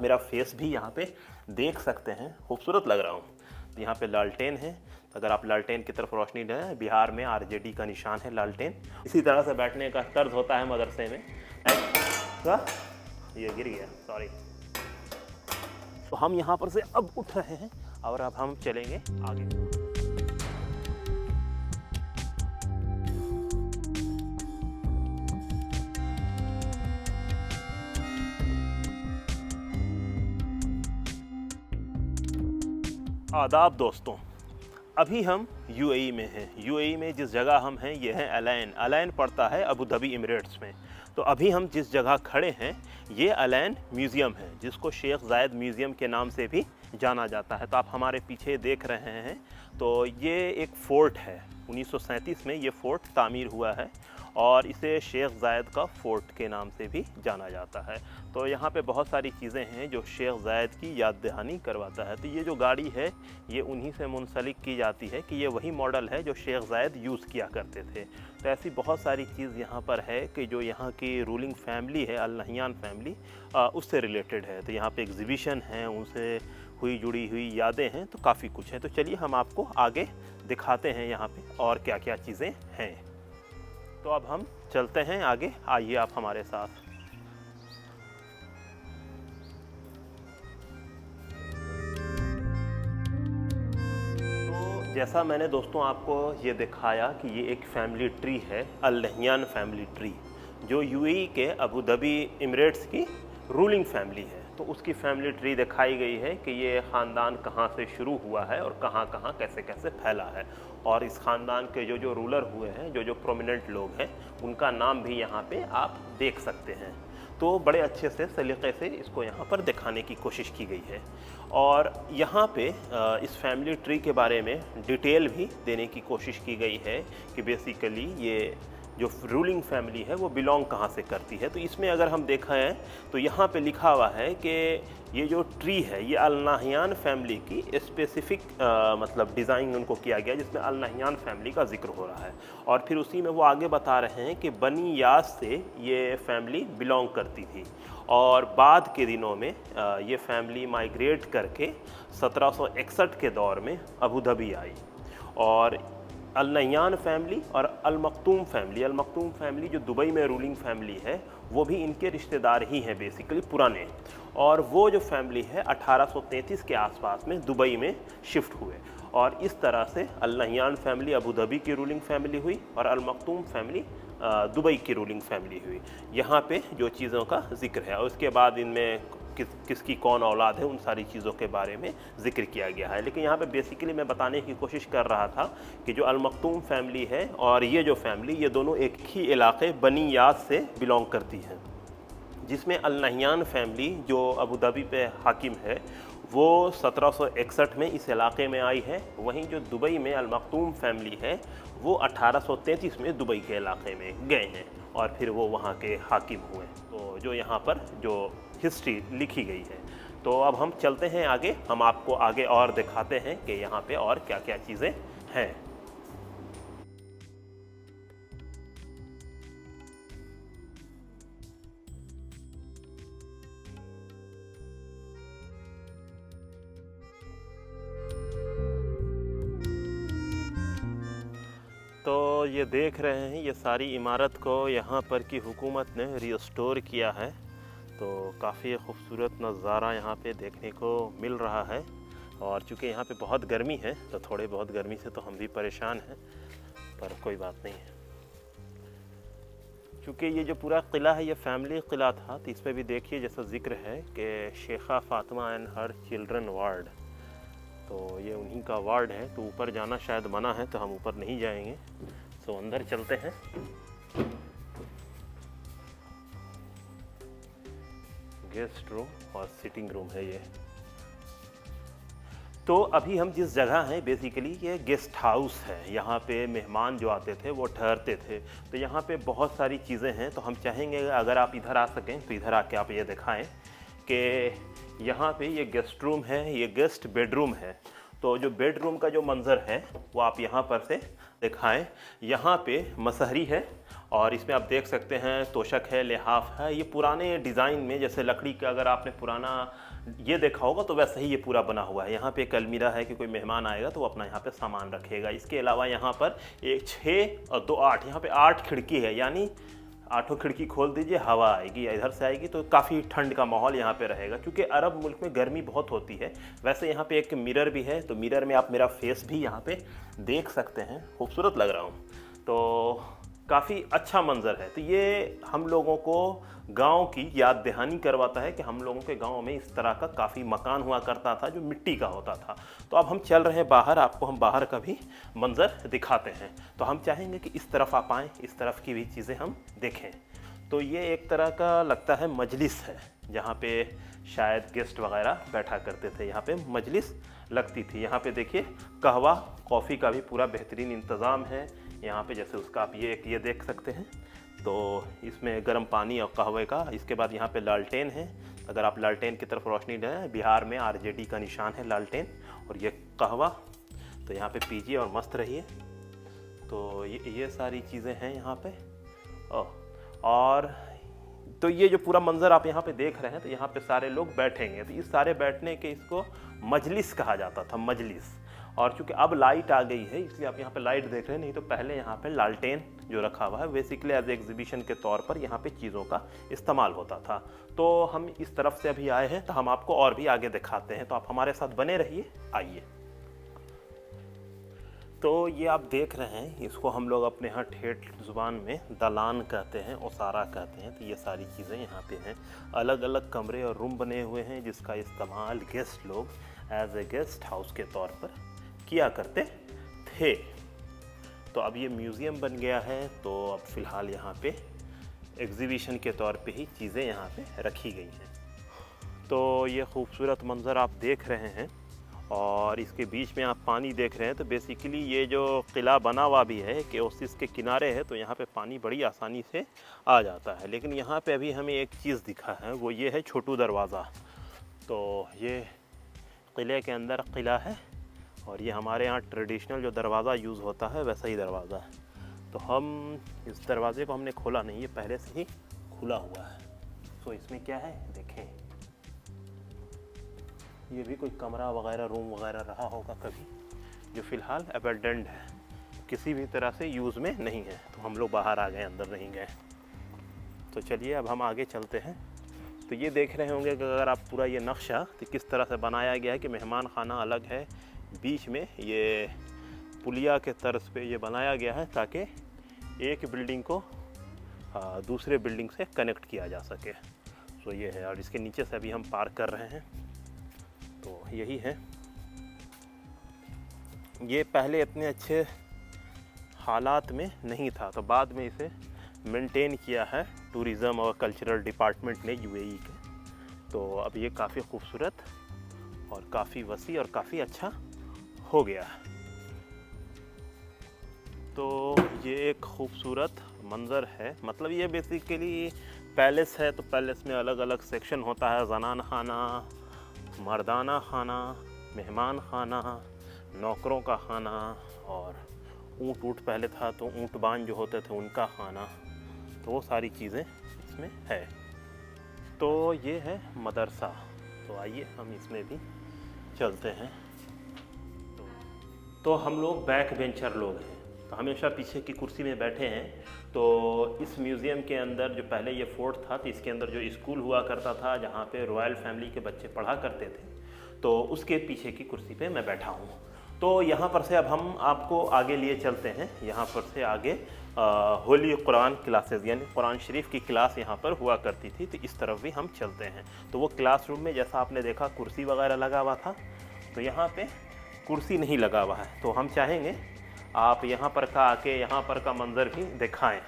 मेरा फेस भी यहाँ पे देख सकते हैं, खूबसूरत लग रहा हूँ। तो यहाँ पे लालटेन है, अगर आप लालटेन की तरफ रोशनी दें, बिहार में आरजेडी का निशान है लालटेन। इसी तरह से बैठने का तर्ज होता है मदरसे में। ये गिर गया, सॉरी। तो हम यहाँ पर से अब उठ रहे हैं और अब हम चलेंगे आगे। आदाब दोस्तों, अभी हम यूएई में हैं। यूएई में जिस जगह हम हैं ये है अलैन। अलैन पड़ता है अबू धाबी एमिरेट्स में। तो अभी हम जिस जगह खड़े हैं ये अलैन म्यूज़ियम है, जिसको शेख ज़ायद म्यूज़ियम के नाम से भी जाना जाता है। तो आप हमारे पीछे देख रहे हैं, तो ये एक फ़ोर्ट है। 1937 में ये फ़ोर्ट तामीर हुआ है और इसे शेख ज़ायद का फ़ोर्ट के नाम से भी जाना जाता है। तो यहाँ पे बहुत सारी चीज़ें हैं जो शेख ज़ायद की याद दहानी करवाता है। तो ये जो गाड़ी है ये उन्हीं से मुंसलिक की जाती है कि ये वही मॉडल है जो शेख ज़ायद यूज़ किया करते थे। तो ऐसी बहुत सारी चीज़ यहाँ पर है कि जो यहाँ की रूलिंग फैमिली है, अल नहयान फैमिली, उससे रिलेटेड है। तो यहाँ पे एग्ज़िबिशन हैं, उनसे हुई जुड़ी हुई यादें हैं, तो काफ़ी कुछ है। तो चलिए हम आपको आगे दिखाते हैं यहाँ पे और क्या क्या चीज़ें हैं। तो अब हम चलते हैं आगे, आइए आप हमारे साथ। तो जैसा मैंने दोस्तों आपको ये दिखाया कि ये एक फैमिली ट्री है, अल नहयान फैमिली ट्री, जो यूएई के अबू धाबी एमिरेट्स की रूलिंग फैमिली है। तो उसकी फैमिली ट्री दिखाई गई है कि ये ख़ानदान कहाँ से शुरू हुआ है और कहाँ कहाँ कैसे कैसे फैला है। और इस ख़ानदान के जो जो रूलर हुए हैं, जो जो प्रोमिनेंट लोग हैं, उनका नाम भी यहाँ पे आप देख सकते हैं। तो बड़े अच्छे से सलीक़े से इसको यहाँ पर दिखाने की कोशिश की गई है। और यहाँ पे इस फैमिली ट्री के बारे में डिटेल भी देने की कोशिश की गई है कि बेसिकली ये जो रूलिंग फैमिली है वो बिलोंग कहाँ से करती है। तो इसमें अगर हम देखा है तो यहाँ पे लिखा हुआ है कि ये जो ट्री है ये अल नहयान फैमिली की स्पेसिफ़िक मतलब डिज़ाइन उनको किया गया, जिसमें अल नहयान फैमिली का जिक्र हो रहा है। और फिर उसी में वो आगे बता रहे हैं कि बनी यास से ये फैमिली बिलोंग करती थी और बाद के दिनों में ये फैमिली माइग्रेट करके 1761 के दौर में अबू धाबी आई। और अल नहयान फैमिली और अल मख्तूम फैमिली जो दुबई में रूलिंग फैमिली है, वो भी इनके रिश्तेदार ही हैं बेसिकली पुराने। और वो जो फैमिली है 1833 के आसपास में दुबई में शिफ्ट हुए और इस तरह से Al Nahyan family Abu Dhabi की रूलिंग फैमिली हुई और अल मख्तूम फैमिली दुबई की रूलिंग फैमिली हुई। यहाँ पे जो चीज़ों का जिक्र है और उसके बाद इनमें किसकी कौन औलाद है, उन सारी चीज़ों के बारे में जिक्र किया गया है। लेकिन यहाँ पे बेसिकली मैं बताने की कोशिश कर रहा था कि जो अल मख्तूम फैमिली है और ये जो फैमिली, ये दोनों एक ही इलाके बनी याद से बिलोंग करती हैं, जिसमें अल नहयान फैमिली जो अबू धाबी पे हाकिम है वो 1761 में इस इलाके में आई है। वहीं जो दुबई में अल मख्तूम फैमिली है वो 1833 में दुबई के इलाके में गए हैं और फिर वो वहाँ के हाकिम हुए। तो जो यहाँ पर जो हिस्ट्री लिखी गई है। तो अब हम चलते हैं आगे, हम आपको आगे और दिखाते हैं कि यहाँ पे और क्या क्या चीज़ें हैं। तो ये देख रहे हैं, ये सारी इमारत को यहाँ पर की हुकूमत ने रिस्टोर किया है। तो काफ़ी खूबसूरत नज़ारा यहाँ पे देखने को मिल रहा है। और चूँकि यहाँ पे बहुत गर्मी है तो थोड़े बहुत गर्मी से तो हम भी परेशान हैं, पर कोई बात नहीं है। चूँकि ये जो पूरा किला है ये फैमिली किला था, तो इसमें भी देखिए जैसा जिक्र है कि Sheikha Fatima and her children ward, तो ये उन्हीं का वार्ड है। तो ऊपर जाना शायद मना है, तो हम ऊपर नहीं जाएंगे। तो अंदर चलते हैं। गेस्ट रूम और सिटिंग रूम है ये। तो अभी हम जिस जगह हैं बेसिकली ये गेस्ट हाउस है। यहाँ पे मेहमान जो आते थे वो ठहरते थे। तो यहाँ पे बहुत सारी चीज़ें हैं। तो हम चाहेंगे अगर आप इधर आ सकें तो इधर आके आप ये दिखाएं कि यहाँ पे ये गेस्ट रूम है, ये गेस्ट बेडरूम है। तो जो बेडरूम का जो मंज़र है वो आप यहाँ पर से दिखाएं। यहाँ पे मसहरी है और इसमें आप देख सकते हैं तोशक है, लिहाफ है। ये पुराने डिज़ाइन में, जैसे लकड़ी का अगर आपने पुराना ये देखा होगा तो वैसे ही ये पूरा बना हुआ है। यहाँ पे एक अलमीरा है कि कोई मेहमान आएगा तो वो अपना यहाँ पे सामान रखेगा। इसके अलावा यहाँ पर एक 6 और 2 8, यहाँ पे 8 खिड़की है, यानी 8 खिड़की खोल दीजिए, हवा आएगी, इधर से आएगी, तो काफ़ी ठंड का माहौल यहाँ पे रहेगा, क्योंकि अरब मुल्क में गर्मी बहुत होती है। वैसे यहाँ पे एक मिरर भी है, तो मिरर में आप मेरा फेस भी यहाँ पे देख सकते हैं, खूबसूरत लग रहा हूँ, तो काफ़ी अच्छा मंजर है। तो ये हम लोगों को गांव की याद दहानी करवाता है कि हम लोगों के गांव में इस तरह का काफ़ी मकान हुआ करता था जो मिट्टी का होता था। तो अब हम चल रहे हैं बाहर, आपको हम बाहर का भी मंजर दिखाते हैं। तो हम चाहेंगे कि इस तरफ आप आएँ, इस तरफ की भी चीज़ें हम देखें। तो ये एक तरह का लगता है मजलिस है, जहाँ पे शायद गेस्ट वगैरह बैठा करते थे, यहाँ पे मजलिस लगती थी। यहाँ पे देखिए कहवा कॉफ़ी का भी पूरा बेहतरीन इंतज़ाम है यहाँ पे, जैसे उसका आप ये देख सकते हैं। तो इसमें गर्म पानी और कहवे का, इसके बाद यहाँ पे लालटेन है। अगर आप लालटेन की तरफ रोशनी दें, बिहार में आरजेडी का निशान है लालटेन, और ये कहवा, तो यहाँ पे पीजिए और मस्त रहिए। तो ये सारी चीज़ें हैं यहाँ पे। और तो ये जो पूरा मंजर आप यहाँ पे देख रहे हैं, तो यहाँ पे सारे लोग बैठेंगे, तो इस सारे बैठने के इसको मजलिस कहा जाता था, मजलिस। और चूंकि अब लाइट आ गई है इसलिए आप यहाँ पे लाइट देख रहे हैं, नहीं तो पहले यहाँ पे लालटेन जो रखा हुआ है बेसिकली एज एग्जीबिशन के तौर पर यहाँ पे चीज़ों का इस्तेमाल होता था। तो हम इस तरफ से अभी आए हैं, तो हम आपको और भी आगे दिखाते हैं, तो आप हमारे साथ बने रहिए, आइए। तो ये आप देख रहे हैं, इसको हम लोग अपने यहाँ ठेठ ज़ुबान में दलान कहते हैं, ओसारा कहते हैं। तो ये सारी चीज़ें यहाँ पे हैं, अलग अलग कमरे और रूम बने हुए हैं जिसका इस्तेमाल गेस्ट लोग एज ए गेस्ट हाउस के तौर पर किया करते थे। तो अब ये म्यूज़ियम बन गया है, तो अब फ़िलहाल यहाँ पे एग्ज़िबिशन के तौर पे ही चीज़ें यहाँ पे रखी गई हैं। तो ये खूबसूरत मंज़र आप देख रहे हैं, और इसके बीच में आप पानी देख रहे हैं। तो बेसिकली ये जो किला बना हुआ भी है कि ओसिस के किनारे है, तो यहाँ पे पानी बड़ी आसानी से आ जाता है। लेकिन यहाँ पे अभी हमें एक चीज़ दिखा है, वो ये है छोटू दरवाज़ा। तो ये किले के अंदर किला है, और ये हमारे यहाँ ट्रेडिशनल जो दरवाज़ा यूज़ होता है वैसा ही दरवाज़ा है। तो हम इस दरवाज़े को हमने खोला नहीं, ये पहले से ही खुला हुआ है। तो इसमें क्या है देखें, ये भी कोई कमरा वगैरह रूम वगैरह रहा होगा कभी, जो फ़िलहाल अबैंडन्ड है, किसी भी तरह से यूज़ में नहीं है। तो हम लोग बाहर आ गए, अंदर नहीं गए। तो चलिए अब हम आगे चलते हैं। तो ये देख रहे होंगे कि अगर आप पूरा ये नक्शा तो किस तरह से बनाया गया है कि मेहमान खाना अलग है, बीच में ये पुलिया के तर्ज पे ये बनाया गया है ताकि एक बिल्डिंग को दूसरे बिल्डिंग से कनेक्ट किया जा सके। तो ये है, और इसके नीचे से अभी हम पार कर रहे हैं। तो यही है, ये पहले इतने अच्छे हालात में नहीं था, तो बाद में इसे मेंटेन किया है टूरिज़म और कल्चरल डिपार्टमेंट ने यूएई के। तो अब ये काफ़ी खूबसूरत और काफ़ी वसी और काफ़ी अच्छा हो गया है। तो ये एक खूबसूरत मंज़र है, मतलब ये बेसिकली पैलेस है। तो पैलेस में अलग अलग सेक्शन होता है, ज़नान खाना, मर्दाना खाना, मेहमान खाना, नौकरों का खाना, और ऊँट पहले था तो ऊँटबान जो होते थे उनका खाना। तो वो सारी चीज़ें इसमें है। तो ये है मदरसा। तो आइए हम इसमें भी चलते हैं। तो हम लोग बैक बेंचर लोग हैं, तो हमेशा पीछे की कुर्सी में बैठे हैं। तो इस म्यूज़ियम के अंदर जो पहले ये फोर्ट था, तो इसके अंदर जो स्कूल हुआ करता था जहाँ पे रॉयल फैमिली के बच्चे पढ़ा करते थे, तो उसके पीछे की कुर्सी पे मैं बैठा हूँ। तो यहाँ पर से अब हम आपको आगे लिए चलते हैं। यहाँ पर से आगे होली कुरान क्लासेस यानी कुरान शरीफ की क्लास यहाँ पर हुआ करती थी, तो इस तरफ भी हम चलते हैं। तो वो क्लासरूम में जैसा आपने देखा कुर्सी वगैरह लगा हुआ था, तो यहाँ पे कुर्सी नहीं लगा हुआ है। तो हम चाहेंगे आप यहाँ पर का आके यहाँ पर का मंज़र भी दिखाएं।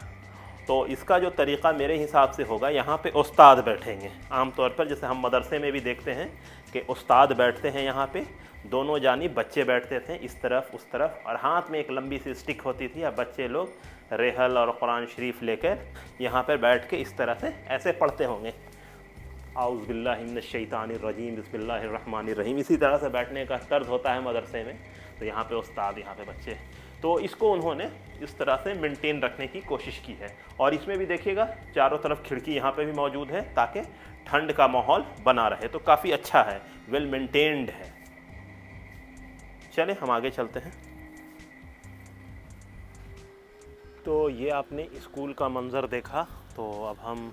तो इसका जो तरीक़ा मेरे हिसाब से होगा, यहाँ पे उस्ताद बैठेंगे आमतौर पर, जैसे हम मदरसे में भी देखते हैं कि उस्ताद बैठते हैं, यहाँ पे दोनों जानिब बच्चे बैठते थे, इस तरफ उस तरफ, और हाथ में एक लंबी सी स्टिक होती थी, या बच्चे लोग रेहल और कुरान शरीफ लेकर यहाँ पर बैठ के इस तरह से ऐसे पढ़ते होंगे, आउज़ बिल्लाहि मिनश शैतानिर रजीम बिस्मिल्लाहिर रहमानिर रहीम। इसी तरह से बैठने का तर्ज होता है मदरसे में। तो यहाँ पे उस्ताद, यहाँ पे बच्चे, तो इसको उन्होंने इस तरह से मेंटेन रखने की कोशिश की है। और इसमें भी देखिएगा चारों तरफ खिड़की यहाँ पे भी मौजूद है ताकि ठंड का माहौल बना रहे। तो काफ़ी अच्छा है, वेल मेंटेन्ड है। चले हम आगे चलते हैं। तो ये आपने स्कूल का मंज़र देखा, तो अब हम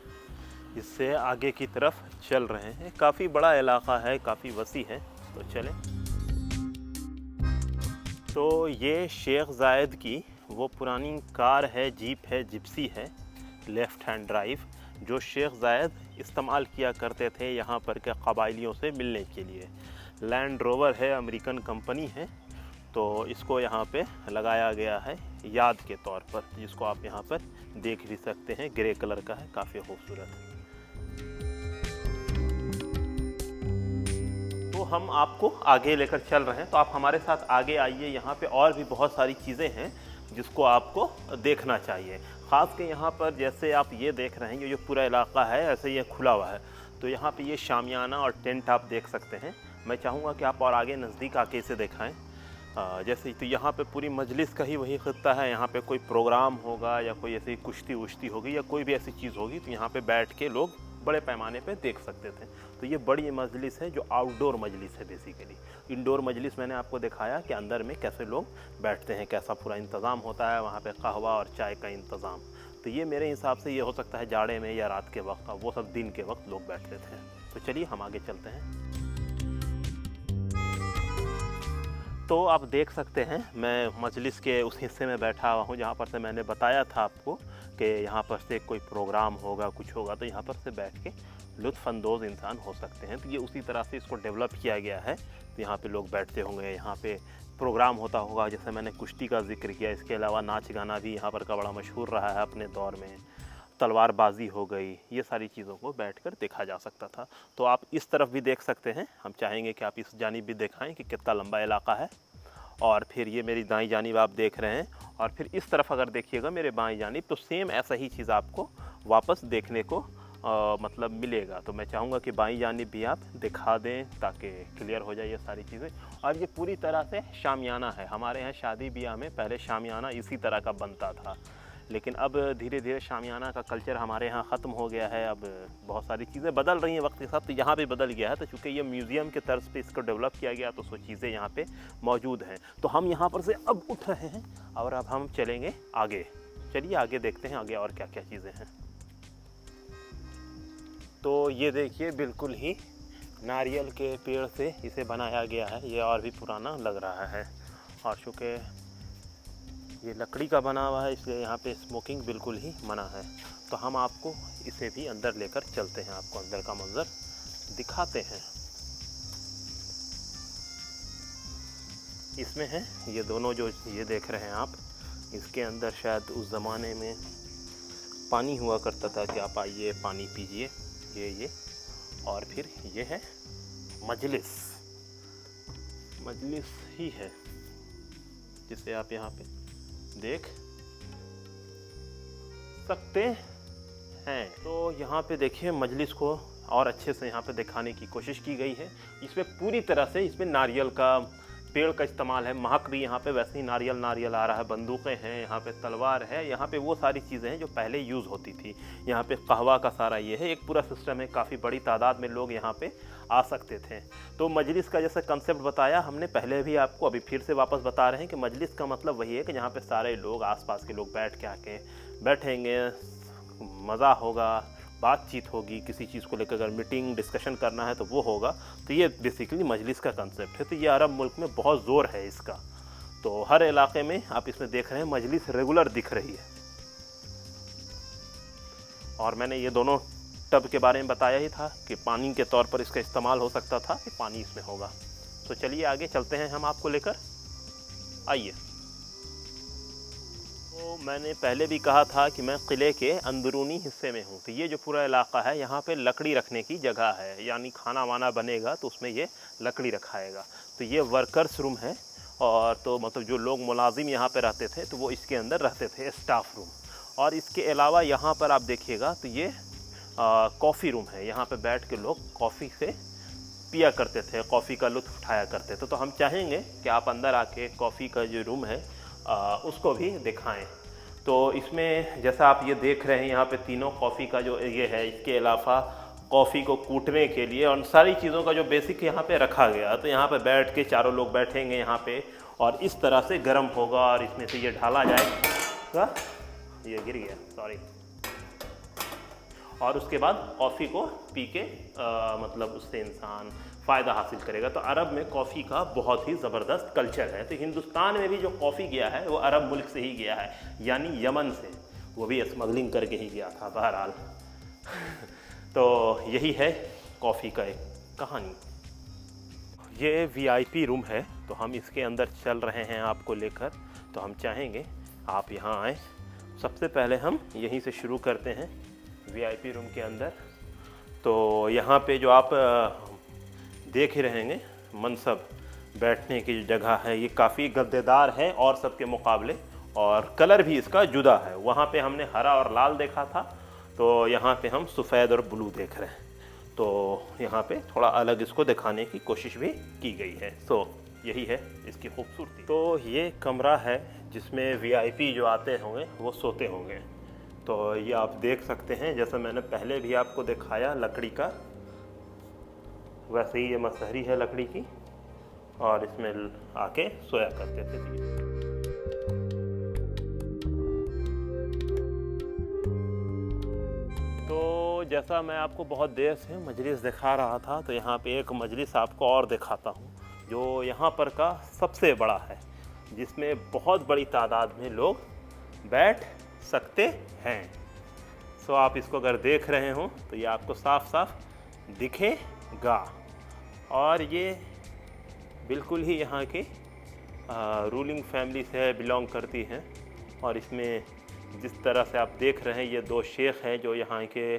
इससे आगे की तरफ चल रहे हैं। काफ़ी बड़ा इलाका है, काफ़ी वसी है, तो चलें। तो ये शेख जायद की वो पुरानी कार है, जीप है, जिप्सी है, लेफ़्ट हैंड ड्राइव, जो शेख जायद इस्तेमाल किया करते थे यहाँ पर के कबायलियों से मिलने के लिए। लैंड रोवर है, अमेरिकन कंपनी है, तो इसको यहाँ पे लगाया गया है याद के तौर पर, जिसको आप यहाँ पर देख भी सकते हैं। ग्रे कलर का है, काफ़ी खूबसूरत। तो हम आपको आगे लेकर चल रहे हैं, तो आप हमारे साथ आगे आइए। यहाँ पे और भी बहुत सारी चीज़ें हैं जिसको आपको देखना चाहिए। ख़ास के यहाँ पर जैसे आप ये देख रहे हैं, ये जो पूरा इलाका है ऐसे ये खुला हुआ है, तो यहाँ पे ये शामियाना और टेंट आप देख सकते हैं। मैं चाहूँगा कि आप और आगे नज़दीक आके इसे दिखाएं। जैसे तो यहाँ पे पूरी मजलिस का ही वही खित्ता है। यहाँ पे कोई प्रोग्राम होगा या कोई ऐसी कुश्ती वुश्ती होगी या कोई भी ऐसी चीज़ होगी, तो यहाँ पे बैठ के लोग बड़े पैमाने पे देख सकते थे। तो ये बड़ी मजलिस है जो आउटडोर मजलिस है बेसिकली। इंडोर मजलिस मैंने आपको दिखाया कि अंदर में कैसे लोग बैठते हैं, कैसा पूरा इंतज़ाम होता है वहाँ पे, कहवा और चाय का इंतज़ाम। तो ये मेरे हिसाब से ये हो सकता है जाड़े में या रात के वक्त, वो सब दिन के वक्त लोग बैठते थे। तो चलिए हम आगे चलते हैं। तो आप देख सकते हैं मैं मजलिस के उस हिस्से में बैठा हुआ हूँ जहाँ पर से मैंने बताया था आपको कि यहाँ पर से कोई प्रोग्राम होगा, कुछ होगा, तो यहाँ पर से बैठ के लुत्फ़अंदोज़ इंसान हो सकते हैं। तो ये उसी तरह से इसको डेवलप किया गया है। तो यहाँ पे लोग बैठते होंगे, यहाँ पे प्रोग्राम होता होगा, जैसे मैंने कुश्ती का जिक्र किया। इसके अलावा नाच गाना भी यहाँ पर का बड़ा मशहूर रहा है अपने दौर में। तलवारबाजी हो गई, ये सारी चीज़ों को बैठकर देखा जा सकता था। तो आप इस तरफ भी देख सकते हैं। हम चाहेंगे कि आप इस जानिब भी दिखाएं कि कितना लंबा इलाका है। और फिर ये मेरी दाईं जानिब आप देख रहे हैं, और फिर इस तरफ अगर देखिएगा मेरे बाईं जानिब, तो सेम ऐसा ही चीज़ आपको वापस देखने को मतलब मिलेगा। तो मैं चाहूँगा कि बाईं जानिब भी आप दिखा दें ताकि क्लियर हो जाए ये सारी चीज़ें। और ये पूरी तरह से शामियाना है। हमारे यहाँ शादी ब्याह में पहले शामियाना इसी तरह का बनता था, लेकिन अब धीरे धीरे शामियाना का कल्चर हमारे यहाँ ख़त्म हो गया है। अब बहुत सारी चीज़ें बदल रही हैं वक्त के साथ, तो यहाँ भी बदल गया है। तो चूँकि ये म्यूज़ियम के तर्ज पे इसको डेवलप किया गया, तो सो चीज़ें यहाँ पे मौजूद हैं। तो हम यहाँ पर से अब उठ रहे हैं और अब हम चलेंगे आगे। चलिए आगे देखते हैं आगे और क्या क्या चीज़ें हैं। तो ये देखिए, बिल्कुल ही नारियल के पेड़ से इसे बनाया गया है। ये और भी पुराना लग रहा है, और चूँकि ये लकड़ी का बना हुआ है इसलिए यहाँ पे स्मोकिंग बिल्कुल ही मना है। तो हम आपको इसे भी अंदर लेकर चलते हैं, आपको अंदर का मंजर दिखाते हैं। इसमें है ये दोनों जो ये देख रहे हैं आप, इसके अंदर शायद उस ज़माने में पानी हुआ करता था कि आप आइए पानी पीजिए, ये। और फिर ये है मजलिस ही है जिसे आप यहाँ पे देख सकते हैं। तो यहाँ पे देखिए मजलिस को और अच्छे से यहाँ पे दिखाने की कोशिश की गई है। इसमें पूरी तरह से इसमें नारियल का पेड़ का इस्तेमाल है। महक भी यहाँ पे वैसे ही नारियल आ रहा है। बंदूकें हैं यहाँ पे, तलवार है यहाँ पे, वो सारी चीज़ें हैं जो पहले यूज़ होती थी। यहाँ पे कहवा का सारा ये है, एक पूरा सिस्टम है। काफ़ी बड़ी तादाद में लोग यहाँ पे आ सकते थे। तो मजलिस का जैसे कंसेप्ट बताया हमने पहले भी आपको, अभी फिर से वापस बता रहे हैं कि मजलिस का मतलब वही है कि जहाँ पे सारे लोग, आसपास के लोग बैठ के आके बैठेंगे, मज़ा होगा, बातचीत होगी, किसी चीज़ को लेकर अगर मीटिंग डिस्कशन करना है तो वो होगा। तो ये बेसिकली मजलिस का कंसेप्ट है। तो ये अरब मुल्क में बहुत ज़ोर है इसका। तो हर इलाके में आप इसमें देख रहे हैं मजलिस रेगुलर दिख रही है। और मैंने ये दोनों टब के बारे में बताया ही था कि पानी के तौर पर इसका इस्तेमाल हो सकता था, कि पानी इसमें होगा। तो चलिए आगे चलते हैं हम आपको लेकर, आइए। तो मैंने पहले भी कहा था कि मैं किले के अंदरूनी हिस्से में हूँ। तो ये जो पूरा इलाका है यहाँ पे लकड़ी रखने की जगह है, यानी खाना वाना बनेगा तो उसमें ये लकड़ी रखाएगा। तो ये वर्कर्स रूम है, और तो मतलब जो लोग मुलाजिम यहाँ पे रहते थे तो वो इसके अंदर रहते थे, स्टाफ रूम। और इसके अलावा यहाँ पर आप देखिएगा तो ये कॉफ़ी रूम है। यहाँ पे बैठ के लोग कॉफ़ी से पिया करते थे, कॉफ़ी का लुत्फ़ उठाया करते थे। तो हम चाहेंगे कि आप अंदर आके कॉफ़ी का जो रूम है उसको भी दिखाएं। तो इसमें जैसा आप ये देख रहे हैं यहाँ पे तीनों कॉफ़ी का जो ये है, इसके अलावा कॉफ़ी को कूटने के लिए और सारी चीज़ों का जो बेसिक यहाँ पे रखा गया। तो यहाँ पे बैठ के चारों लोग बैठेंगे यहाँ पे और इस तरह से गर्म होगा और इसमें से ये ढाला जाएगा, ये गिर गया सॉरी, और उसके बाद कॉफ़ी को पी के मतलब उससे इंसान फ़ायदा हासिल करेगा। तो अरब में कॉफ़ी का बहुत ही ज़बरदस्त कल्चर है। तो हिंदुस्तान में भी जो कॉफ़ी गया है वो अरब मुल्क से ही गया है, यानी यमन से, वो भी स्मगलिंग करके ही गया था बहरहाल। तो यही है कॉफ़ी का एक कहानी। ये वीआईपी रूम है, तो हम इसके अंदर चल रहे हैं आपको लेकर। तो हम चाहेंगे आप यहाँ आएँ। सबसे पहले हम यहीं से शुरू करते हैं वीआईपी रूम के अंदर। तो यहाँ पे जो आप देख ही रहेंगे मनसब बैठने की जो जगह है, ये काफ़ी गद्देदार है और सबके मुकाबले, और कलर भी इसका जुदा है। वहाँ पे हमने हरा और लाल देखा था, तो यहाँ पे हम सफ़ेद और ब्लू देख रहे हैं। तो यहाँ पे थोड़ा अलग इसको दिखाने की कोशिश भी की गई है। तो यही है इसकी खूबसूरती। तो ये कमरा है जिसमें वीआईपी जो आते होंगे वो सोते होंगे। तो ये आप देख सकते हैं, जैसा मैंने पहले भी आपको दिखाया लकड़ी का, वैसे ही ये मसहरी है लकड़ी की, और इसमें आके सोया करते थे। तो जैसा मैं आपको बहुत देर से मजलिस दिखा रहा था, तो यहाँ पे एक मजलिस आपको और दिखाता हूँ जो यहाँ पर का सबसे बड़ा है, जिसमें बहुत बड़ी तादाद में लोग बैठ सकते हैं। सो आप इसको अगर देख रहे हो तो ये आपको साफ साफ दिखेगा, और ये बिल्कुल ही यहाँ की रूलिंग फैमिली से बिलोंग करती हैं। और इसमें जिस तरह से आप देख रहे हैं, ये दो शेख हैं जो यहाँ के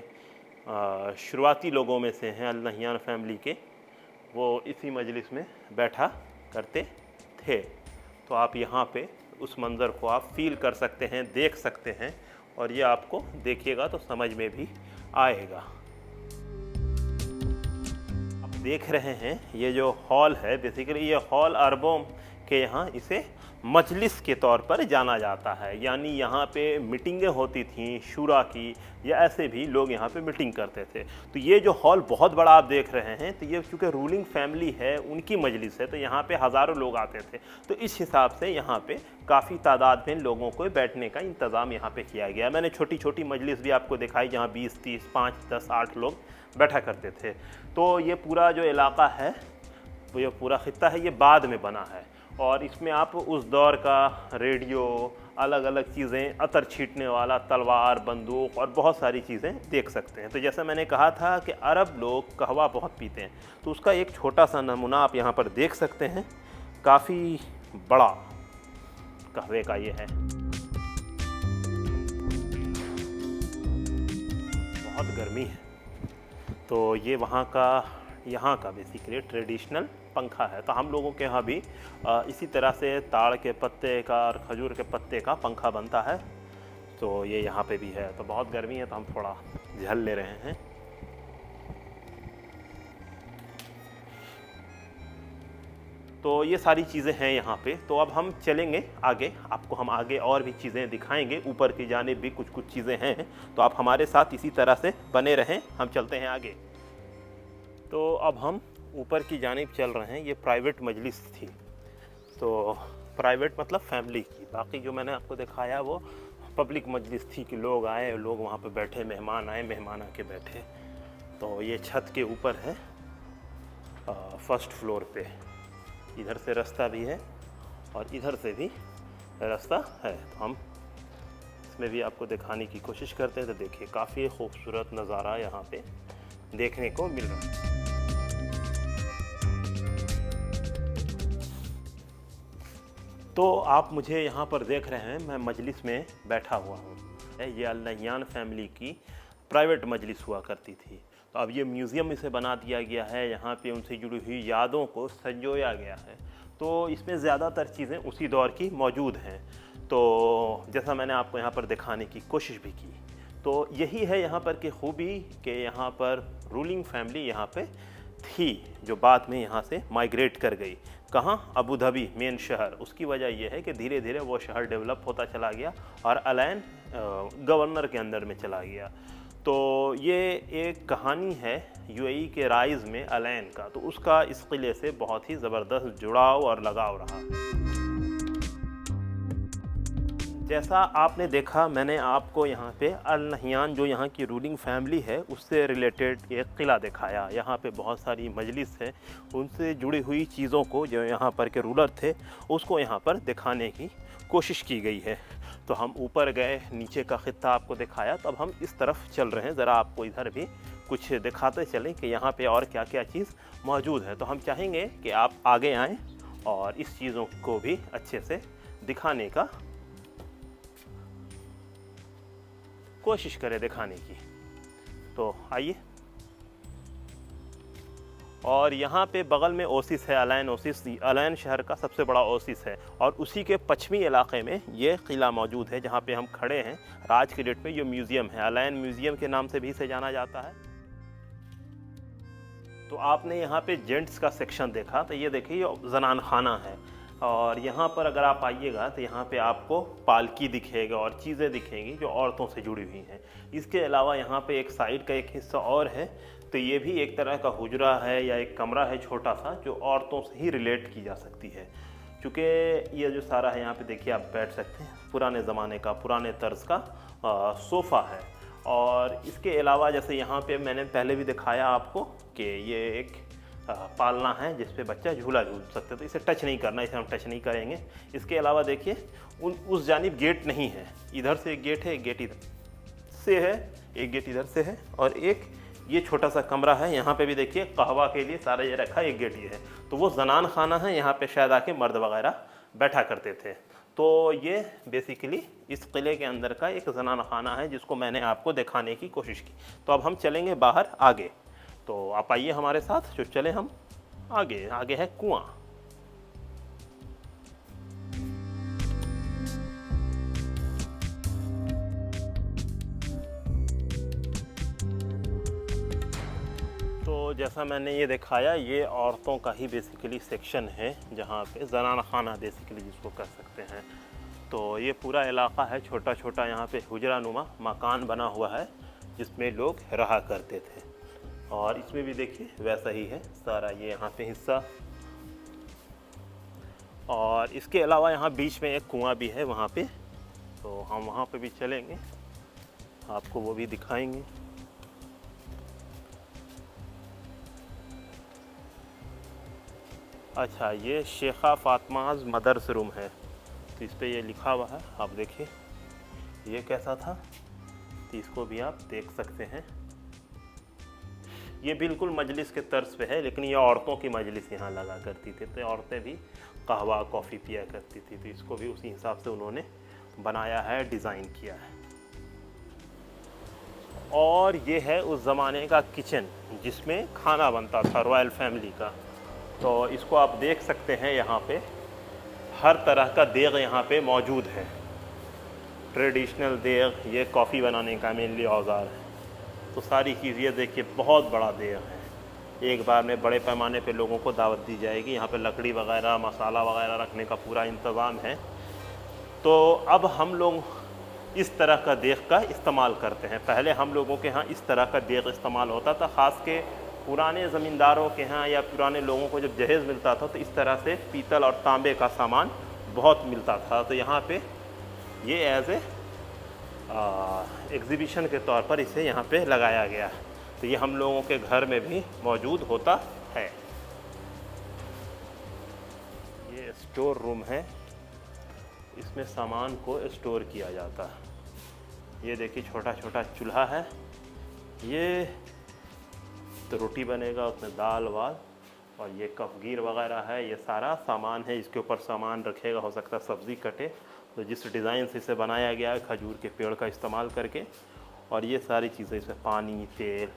शुरुआती लोगों में से हैं, अल नहियान फैमिली के। वो इसी मजलिस में बैठा करते थे। तो आप यहाँ पे उस मंज़र को आप फील कर सकते हैं, देख सकते हैं, और ये आपको देखिएगा तो समझ में भी आएगा। आप देख रहे हैं ये जो हॉल है, बेसिकली ये हॉल अरबों के यहाँ इसे मजलिस के तौर पर जाना जाता है। यानी यहाँ पे मीटिंगें होती थीं शूरा की, या ऐसे भी लोग यहाँ पे मीटिंग करते थे। तो ये जो हॉल बहुत बड़ा आप देख रहे हैं, तो ये चूँकि रूलिंग फैमिली है, उनकी मजलिस है, तो यहाँ पे हज़ारों लोग आते थे। तो इस हिसाब से यहाँ पे काफ़ी तादाद में लोगों को बैठने का इंतज़ाम यहाँ पे किया गया। मैंने छोटी छोटी मजलिस भी आपको दिखाई जहाँ 20, 30, 5, 10, 8 लोग बैठा करते थे। तो ये पूरा जो इलाका है, वो ये पूरा खित्ता है, ये बाद में बना है। और इसमें आप उस दौर का रेडियो, अलग अलग चीज़ें, अतर छींटने वाला, तलवार, बंदूक और बहुत सारी चीज़ें देख सकते हैं। तो जैसा मैंने कहा था कि अरब लोग कहवा बहुत पीते हैं, तो उसका एक छोटा सा नमूना आप यहाँ पर देख सकते हैं। काफ़ी बड़ा कहवे का ये है, बहुत गर्मी है। तो ये वहाँ का बेसिकली ट्रेडिशनल पंखा है। तो हम लोगों के यहाँ भी इसी तरह से ताड़ के पत्ते का और खजूर के पत्ते का पंखा बनता है। तो ये यहाँ पे भी है। तो बहुत गर्मी है, तो हम थोड़ा झल ले रहे हैं। तो ये सारी चीज़ें हैं यहाँ पे। तो अब हम चलेंगे आगे, आपको हम आगे और भी चीज़ें दिखाएंगे। ऊपर की जानिब भी कुछ कुछ चीज़ें हैं, तो आप हमारे साथ इसी तरह से बने रहें। हम चलते हैं आगे। तो अब हम ऊपर की जानिब चल रहे हैं। ये प्राइवेट मजलिस थी, तो प्राइवेट मतलब फैमिली की। बाकी जो मैंने आपको दिखाया वो पब्लिक मजलिस थी कि लोग आए, लोग वहाँ पे बैठे, मेहमान आए, मेहमान आके बैठे। तो ये छत के ऊपर है, फर्स्ट फ्लोर पे। इधर से रास्ता भी है और इधर से भी रास्ता है। तो हम इसमें भी आपको दिखाने की कोशिश करते हैं। तो देखिए, काफ़ी खूबसूरत नज़ारा यहाँ पे देखने को मिल रहा है। तो आप मुझे यहाँ पर देख रहे हैं, मैं मजलिस में बैठा हुआ हूँ। ये अल नहियान फैमिली की प्राइवेट मजलिस हुआ करती थी। तो अब ये म्यूज़ियम इसे बना दिया गया है। यहाँ पे उनसे जुड़ी हुई यादों को संजोया गया है। तो इसमें ज़्यादातर चीज़ें उसी दौर की मौजूद हैं। तो जैसा मैंने आपको यहाँ पर दिखाने की कोशिश भी की, तो यही है यहाँ पर की खूबी कि यहाँ पर रूलिंग फैमिली यहाँ पे थी, जो बाद में यहाँ से माइग्रेट कर गई। कहाँ? अबू धाबी, मेन शहर। उसकी वजह यह है कि धीरे धीरे वो शहर डेवलप होता चला गया और अलैन गवर्नर के अंदर में चला गया। तो ये एक कहानी है यूएई के राइज़ में अल ऐन का, तो उसका इस किले से बहुत ही ज़बरदस्त जुड़ाव और लगाव रहा। जैसा आपने देखा, मैंने आपको यहाँ पे अल नहियान जो यहाँ की रूलिंग फैमिली है उससे रिलेटेड एक किला दिखाया। यहाँ पे बहुत सारी मजलिस है, उनसे जुड़ी हुई चीज़ों को जो यहाँ पर के रूलर थे उसको यहाँ पर दिखाने की कोशिश की गई है। तो हम ऊपर गए, नीचे का खित्ता आपको दिखाया, तो अब हम इस तरफ चल रहे हैं। ज़रा आपको इधर भी कुछ दिखाते चलें कि यहाँ पे और क्या क्या चीज़ मौजूद है। तो हम चाहेंगे कि आप आगे आएँ और इस चीज़ों को भी अच्छे से दिखाने का कोशिश करें दिखाने की। तो आइए। और यहाँ पे बगल में ओसिस है, अल ऐन ओसिस, अल ऐन शहर का सबसे बड़ा ओसिस है, और उसी के पश्चिमी इलाके में ये किला मौजूद है जहाँ पे हम खड़े हैं। आज के डेट में ये म्यूज़ियम है, अल ऐन म्यूज़ियम के नाम से भी इसे जाना जाता है। तो आपने यहाँ पे जेंट्स का सेक्शन देखा, तो ये देखिए ये जनान खाना है, और यहाँ पर अगर आप आइएगा तो यहाँ पे आपको पालकी दिखेगा और चीज़ें दिखेंगी जो औरतों से जुड़ी हुई हैं। इसके अलावा यहाँ पे एक साइड का एक हिस्सा और है, तो ये भी एक तरह का हुजरा है या एक कमरा है छोटा सा, जो औरतों से ही रिलेट की जा सकती है। चूँकि ये जो सारा है यहाँ पे देखिए आप बैठ सकते हैं, पुराने ज़माने का, पुराने तर्ज का सोफ़ा है। और इसके अलावा जैसे यहाँ पे मैंने पहले भी दिखाया आपको कि ये एक पालना है जिस पे बच्चा झूला झूल सकते हैं, तो इसे टच नहीं करना, इसे हम टच नहीं करेंगे। इसके अलावा देखिए उस जानिब गेट नहीं है, इधर से एक गेट है, एक गेट इधर से है, एक गेट इधर से है, और एक ये छोटा सा कमरा है। यहाँ पे भी देखिए कहवा के लिए सारा ये रखा, एक गेट ये है। तो वो जनान खाना है, यहाँ पे शायद आके मर्द वगैरह बैठा करते थे। तो ये बेसिकली इस किले के अंदर का एक जनान खाना है जिसको मैंने आपको दिखाने की कोशिश की। तो अब हम चलेंगे बाहर आगे, तो आप आइए हमारे साथ, जो चले हम आगे। आगे है कुआं। तो जैसा मैंने ये दिखाया, ये औरतों का ही बेसिकली सेक्शन है जहाँ पे जनाना खाना बेसिकली जिसको कर सकते हैं। तो ये पूरा इलाका है छोटा छोटा, यहाँ पे हुजरा नुमा मकान बना हुआ है जिसमें लोग रहा करते थे। और इसमें भी देखिए वैसा ही है सारा ये यहाँ पे हिस्सा। और इसके अलावा यहाँ बीच में एक कुआं भी है वहाँ पे, तो हम वहाँ पे भी चलेंगे, आपको वो भी दिखाएंगे। अच्छा, ये शेखा फातिमाज़ मदर्स रूम है, तो इस पे ये लिखा हुआ है, आप देखिए ये कैसा था, तो इसको भी आप देख सकते हैं। ये बिल्कुल मजलिस के तर्ज पे है, लेकिन ये औरतों की मजलिस यहाँ लगा करती थी, तो औरतें भी कहवा कॉफ़ी पिया करती थी, तो इसको भी उसी हिसाब से उन्होंने बनाया है, डिज़ाइन किया है। और ये है उस ज़माने का किचन जिसमें खाना बनता था रॉयल फैमिली का। तो इसको आप देख सकते हैं, यहाँ पे हर तरह का देग यहाँ पे मौजूद है, ट्रेडिशनल देग। ये कॉफ़ी बनाने का मेनली औजार है। तो सारी चीज़ ये देखिए बहुत बड़ा देग है, एक बार में बड़े पैमाने पे लोगों को दावत दी जाएगी। यहाँ पे लकड़ी वगैरह, मसाला वगैरह रखने का पूरा इंतज़ाम है। तो अब हम लोग इस तरह का देग का इस्तेमाल करते हैं। पहले हम लोगों के यहाँ इस तरह का देग इस्तेमाल होता था, ख़ास के पुराने ज़मींदारों के यहाँ या पुराने लोगों को जब जहेज़ मिलता था तो इस तरह से पीतल और तांबे का सामान बहुत मिलता था। तो यहाँ पे ये एज ए एग्ज़िबिशन के तौर पर इसे यहाँ पे लगाया गया है। तो ये हम लोगों के घर में भी मौजूद होता है। ये स्टोर रूम है, इसमें सामान को स्टोर किया जाता है। ये देखिए छोटा छोटा चूल्हा है, ये तो रोटी बनेगा, उसमें दाल वाल, और ये कफगीर वगैरह है, ये सारा सामान है। इसके ऊपर सामान रखेगा, हो सकता है सब्ज़ी कटे, तो जिस डिज़ाइन से इसे बनाया गया है खजूर के पेड़ का इस्तेमाल करके। और ये सारी चीज़ें, इसमें पानी, तेल,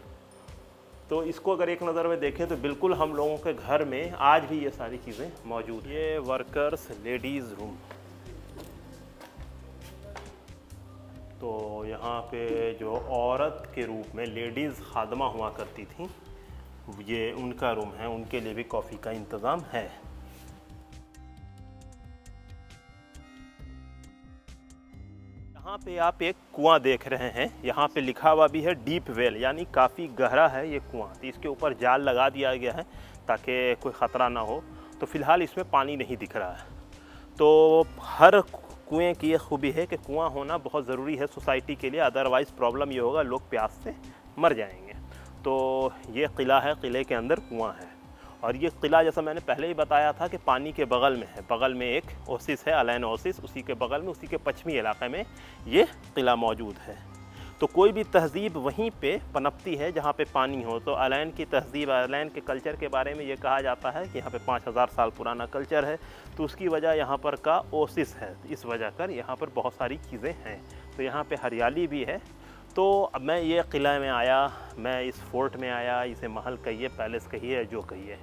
तो इसको अगर एक नज़र में देखें तो बिल्कुल हम लोगों के घर में आज भी ये सारी चीज़ें मौजूद। ये वर्कर्स लेडीज़ रूम, तो यहाँ पे जो औरत के रूप में लेडीज़ खादमा हुआ करती थी, ये उनका रूम है, उनके लिए भी कॉफ़ी का इंतज़ाम है। यहाँ पे आप एक कुआं देख रहे हैं, यहाँ पे लिखा हुआ भी है डीप वेल, यानी काफ़ी गहरा है ये कुआं। तो इसके ऊपर जाल लगा दिया गया है ताकि कोई ख़तरा ना हो। तो फ़िलहाल इसमें पानी नहीं दिख रहा है। तो हर कुएं की ये खूबी है कि कुआं होना बहुत ज़रूरी है सोसाइटी के लिए, अदरवाइज़ प्रॉब्लम ये होगा लोग प्यास से मर जाएंगे। तो ये किला है, किले के अंदर कुआं है। और ये किला जैसा मैंने पहले ही बताया था कि पानी के बगल में है, बगल में एक ओसिस है, अलैन ओसिस, उसी के बगल में, उसी के पश्चिमी इलाके में ये किला मौजूद है। तो कोई भी तहज़ीब वहीं पे पनपती है जहाँ पे पानी हो। तो अलैन की तहज़ीब, अलैन के कल्चर के बारे में ये कहा जाता है कि यहाँ पे 5000 साल पुराना कल्चर है। तो उसकी वजह यहाँ पर का ओसिस है, इस वजह कर यहाँ पर बहुत सारी चीज़ें हैं। तो यहाँ पे हरियाली भी है। तो अब मैं ये किला में आया, मैं इस फोर्ट में आया, इसे महल कहिए, पैलेस कहिए, जो कहिए,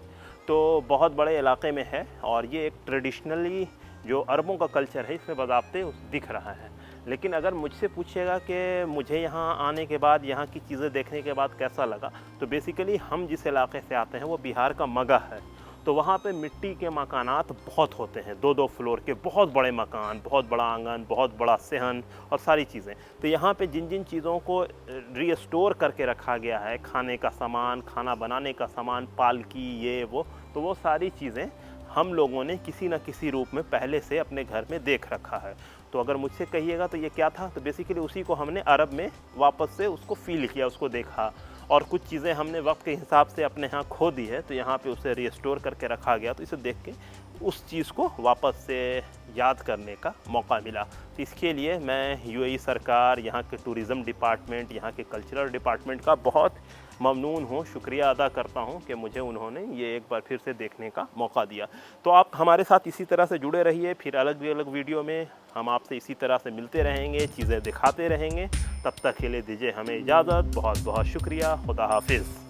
तो बहुत बड़े इलाके में है। और ये एक ट्रेडिशनली जो अरबों का कल्चर है इसमें बज़ाब्ते दिख रहा है। लेकिन अगर मुझसे पूछिएगा कि मुझे यहाँ आने के बाद, यहाँ की चीज़ें देखने के बाद कैसा लगा, तो बेसिकली हम जिस इलाके से आते हैं वो बिहार का मगह है। तो वहाँ पे मिट्टी के मकानात बहुत होते हैं, 2-2 फ्लोर के बहुत बड़े मकान, बहुत बड़ा आंगन, बहुत बड़ा सहन और सारी चीज़ें। तो यहाँ पे जिन जिन चीज़ों को रीस्टोर करके रखा गया है, खाने का सामान, खाना बनाने का सामान, पालकी, ये वो, तो वो सारी चीज़ें हम लोगों ने किसी न किसी रूप में पहले से अपने घर में देख रखा है। तो अगर मुझसे कहिएगा तो ये क्या था, तो बेसिकली उसी को हमने अरब में वापस से उसको फ़ील किया, उसको देखा। और कुछ चीज़ें हमने वक्त के हिसाब से अपने यहाँ खो दी है, तो यहाँ पे उसे रिस्टोर करके रखा गया। तो इसे देख के उस चीज़ को वापस से याद करने का मौका मिला। तो इसके लिए मैं यूएई सरकार, यहाँ के टूरिज़म डिपार्टमेंट, यहाँ के कल्चरल डिपार्टमेंट का बहुत ममनून हूँ, शुक्रिया अदा करता हूँ कि मुझे उन्होंने ये एक बार फिर से देखने का मौका दिया। तो आप हमारे साथ इसी तरह से जुड़े रहिए, फिर अलग अलग वीडियो में हम आपसे इसी तरह से मिलते रहेंगे, चीज़ें दिखाते रहेंगे। तब तक के लिए दीजिए हमें इजाज़त। बहुत बहुत शुक्रिया। खुदा हाफिज़।